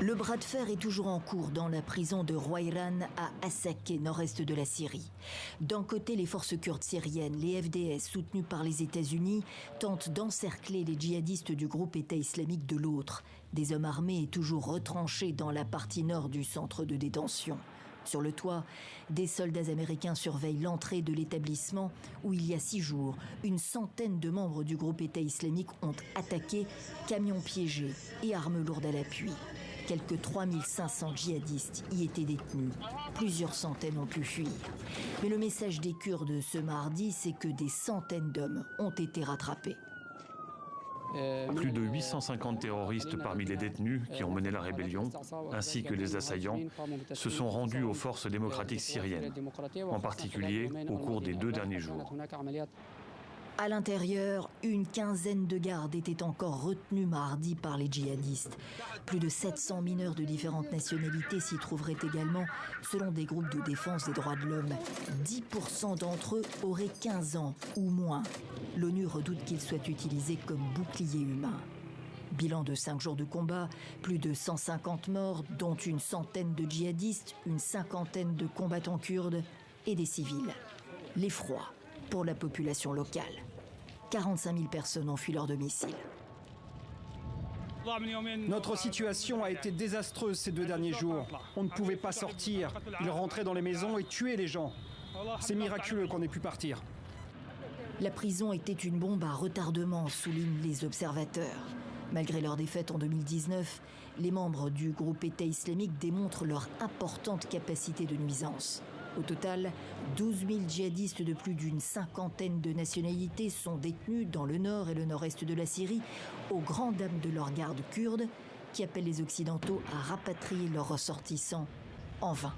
Le bras de fer est toujours en cours dans la prison de Rouayran à Hasakeh, nord-est de la Syrie. D'un côté, les forces kurdes syriennes, les FDS, soutenues par les États-Unis, tentent d'encercler les djihadistes du groupe État islamique de l'autre. Des hommes armés et toujours retranchés dans la partie nord du centre de détention. Sur le toit, des soldats américains surveillent l'entrée de l'établissement où il y a 6 jours, une centaine de membres du groupe État islamique ont attaqué, camions piégés et armes lourdes à l'appui. Quelques 3500 djihadistes y étaient détenus. Plusieurs centaines ont pu fuir. Mais le message des Kurdes ce mardi, c'est que des centaines d'hommes ont été rattrapés. Plus de 850 terroristes parmi les détenus qui ont mené la rébellion, ainsi que les assaillants, se sont rendus aux forces démocratiques syriennes, en particulier au cours des 2 derniers jours. À l'intérieur, une quinzaine de gardes étaient encore retenus mardi par les djihadistes. Plus de 700 mineurs de différentes nationalités s'y trouveraient également, selon des groupes de défense des droits de l'homme. 10% d'entre eux auraient 15 ans ou moins. L'ONU redoute qu'ils soient utilisés comme boucliers humains. Bilan de 5 jours de combat, plus de 150 morts, dont une centaine de djihadistes, une cinquantaine de combattants kurdes et des civils. L'effroi pour la population locale. 45 000 personnes ont fui leur domicile. Notre situation a été désastreuse ces 2 derniers jours. On ne pouvait pas sortir. Ils rentraient dans les maisons et tuaient les gens. C'est miraculeux qu'on ait pu partir. La prison était une bombe à retardement, soulignent les observateurs. Malgré leur défaite en 2019, les membres du groupe État islamique démontrent leur importante capacité de nuisance. Au total, 12 000 djihadistes de plus d'une cinquantaine de nationalités sont détenus dans le nord et le nord-est de la Syrie, aux grandes dames de leurs gardes kurdes, qui appellent les Occidentaux à rapatrier leurs ressortissants en vain.